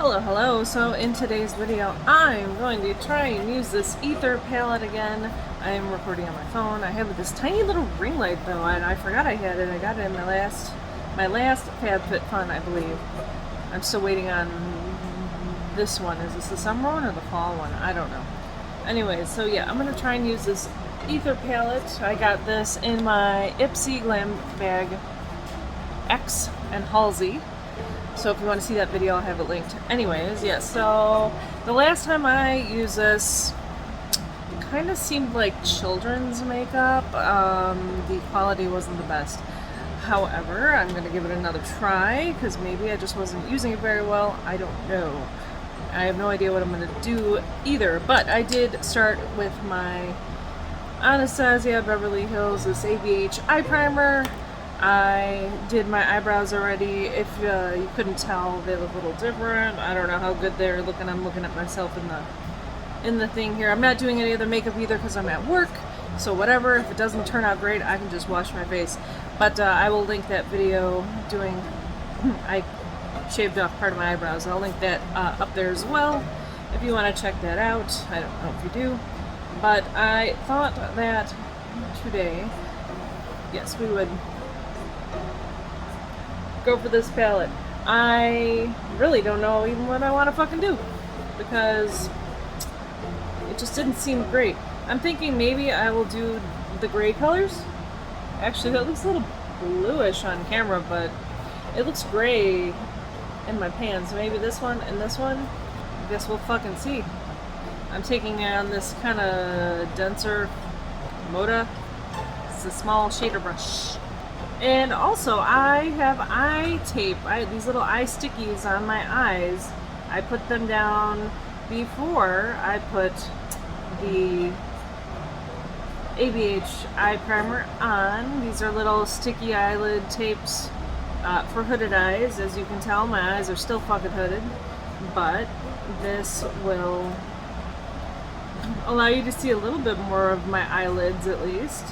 Hello. So in today's video, I'm going to try and use this Athr palette again. I am recording on my phone. I have this tiny little ring light though, and I forgot I had it. I got it in my last FabFitFun, I believe. I'm still waiting on this one. Is this the summer one or the fall one? I don't know. Anyways, so yeah, I'm gonna try and use this Athr palette. I got this in my Ipsy Glam bag X and Halsey. So if you want to see that video, I'll have it linked. Anyways, yeah, so the last time I used this, it kind of seemed like children's makeup. The quality wasn't the best. However, I'm going to give it another try, because maybe I just wasn't using it very well. I don't know. I have no idea what I'm going to do either. But I did start with my Anastasia Beverly Hills, this ABH eye primer. I did my eyebrows already. If you couldn't tell, they look a little different. I don't know how good they're looking. I'm looking at myself in the thing here. I'm not doing any other makeup either because I'm at work. So whatever, if it doesn't turn out great, I can just wash my face. But I will link that video doing, I shaved off part of my eyebrows. I'll link that up there as well if you want to check that out. I don't know if you do. But I thought that today, yes, we would go for this palette. I really don't know even what I want to fucking do because it just didn't seem great. I'm thinking maybe I will do the gray colors. Actually, that looks a little bluish on camera, but it looks gray in my pan. So maybe this one and this one. I guess we'll fucking see. I'm taking on this kind of denser Moda. It's a small shader brush. And also, I have eye tape. These little eye stickies on my eyes. I put them down before I put the ABH eye primer on. These are little sticky eyelid tapes for hooded eyes. As you can tell, my eyes are still fucking hooded. But this will allow you to see a little bit more of my eyelids at least.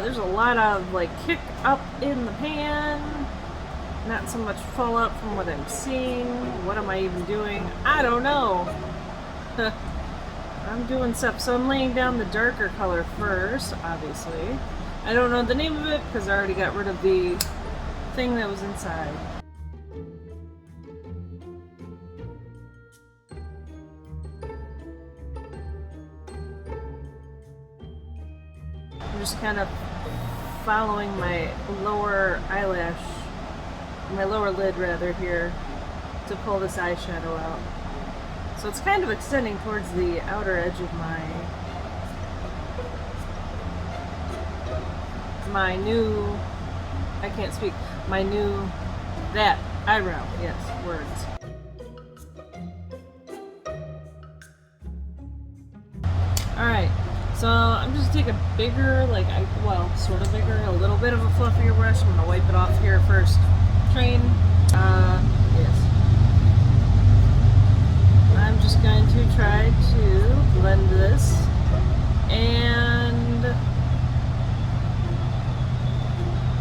There's a lot of like kick up in the pan, not so much fall up from what I'm seeing. What am I even doing? I don't know. I'm doing stuff. So I'm laying down the darker color first, obviously. I don't know the name of it because I already got rid of the thing that was inside. I'm just kind of following my lower eyelash, my lower lid rather here, to pull this eyeshadow out. So it's kind of extending towards the outer edge of my new, I can't speak, my new, that, eyebrow, yes, words. Alright. So I'm just gonna take a bigger, sort of bigger, a little bit of a fluffier brush. I'm gonna wipe it off here first. Train, yes. I'm just going to try to blend this, and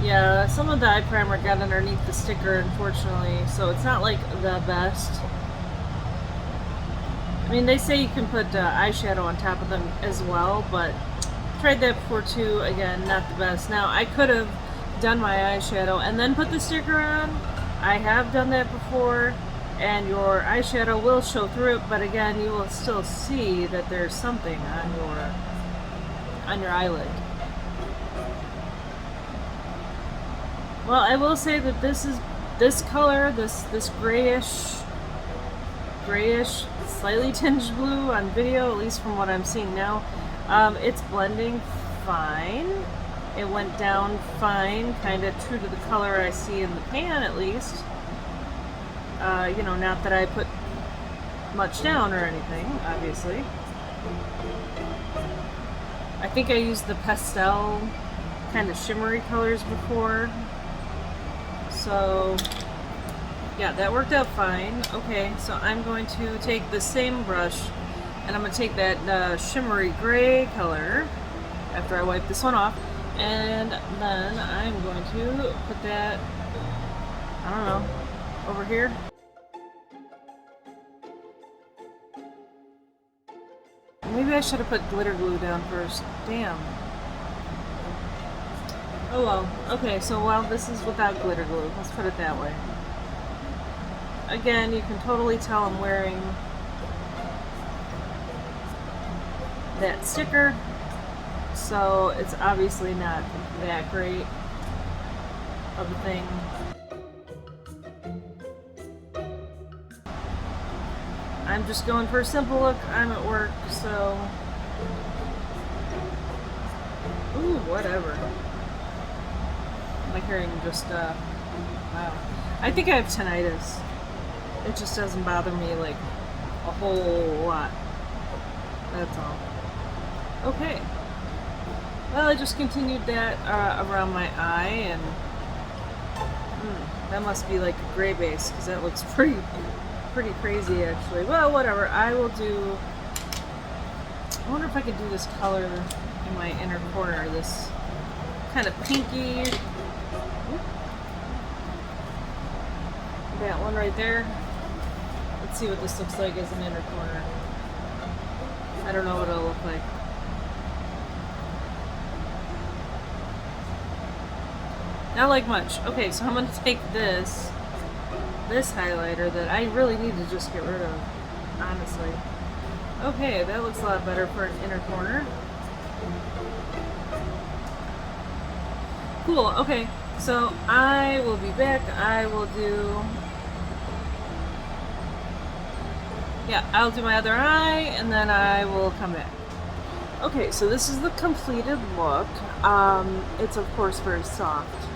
yeah, some of the eye primer got underneath the sticker, unfortunately, so it's not like the best. I mean, they say you can put eyeshadow on top of them as well, but tried that before too. Again, not the best. Now, I could have done my eyeshadow and then put the sticker on. I have done that before, and your eyeshadow will show through it, but again, you will still see that there's something on your eyelid. Well, I will say that this color, this grayish, slightly tinged blue on video, at least from what I'm seeing now. It's blending fine. It went down fine, kind of true to the color I see in the pan at least. You know, not that I put much down or anything, obviously. I think I used the pastel kind of shimmery colors before. So yeah, that worked out fine. Okay, so I'm going to take the same brush and I'm going to take that shimmery gray color after I wipe this one off, and then I'm going to put that I don't know. Over here? Maybe I should have put glitter glue down first. Damn. Oh well. Okay, so while this is without glitter glue, let's put it that way. Again, you can totally tell I'm wearing that sticker, so it's obviously not that great of a thing. I'm just going for a simple look. I'm at work, so... Ooh, whatever. My hearing just, wow. I think I have tinnitus. It just doesn't bother me, like, a whole lot. That's all. Okay. Well, I just continued that around my eye, and... that must be like a gray base, because that looks pretty crazy, actually. Well, whatever. I will do... I wonder if I could do this color in my inner corner. This kind of pinky... That one right there. Let's see what this looks like as an inner corner. I don't know what it'll look like. Not like much. Okay, so I'm going to take this highlighter that I really need to just get rid of, honestly. Okay, that looks a lot better for an inner corner. Cool, okay, so I will be back. I will do... Yeah, I'll do my other eye, and then I will come back. Okay, so this is the completed look. It's of course very soft.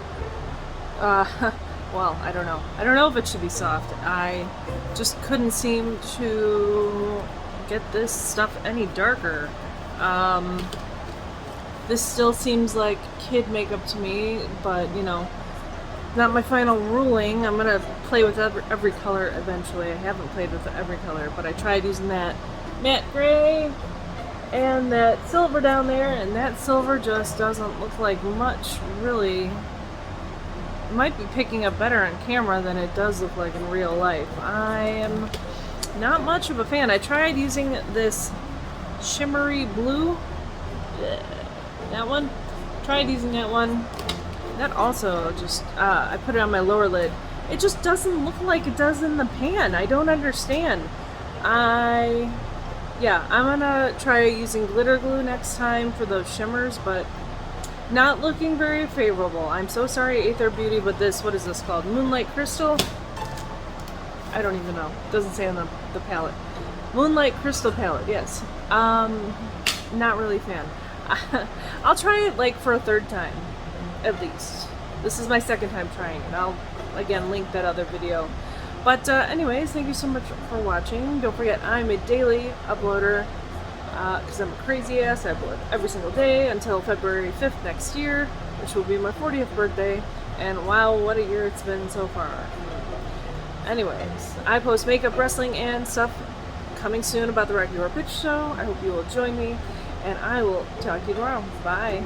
Well, I don't know. I don't know if it should be soft. I just couldn't seem to get this stuff any darker. This still seems like kid makeup to me, but, you know, not my final ruling. I'm gonna play with every color eventually. I haven't played with every color, but I tried using that matte gray and that silver down there, and that silver just doesn't look like much, really. It might be picking up better on camera than it does look like in real life. I am not much of a fan. I tried using this shimmery blue. That one. Tried using that one. That also just, I put it on my lower lid. It just doesn't look like it does in the pan. I don't understand. Yeah, I'm gonna try using glitter glue next time for those shimmers, but not looking very favorable. I'm so sorry, Athr Beauty, but this, what is this called? Moonlight Crystal? I don't even know. It doesn't say on the palette. Moonlight Crystal palette, yes. Not really a fan. I'll try it like for a third time, at least. This is my second time trying it. I'll, again, link that other video. But anyways, thank you so much for watching. Don't forget, I'm a daily uploader, because I'm a crazy ass. I upload every single day until February 5th next year, which will be my 40th birthday. And wow, what a year it's been so far. Anyways, I post makeup, wrestling, and stuff coming soon about the Rocky Horror Picture Show. I hope you will join me, and I will talk to you tomorrow. Bye.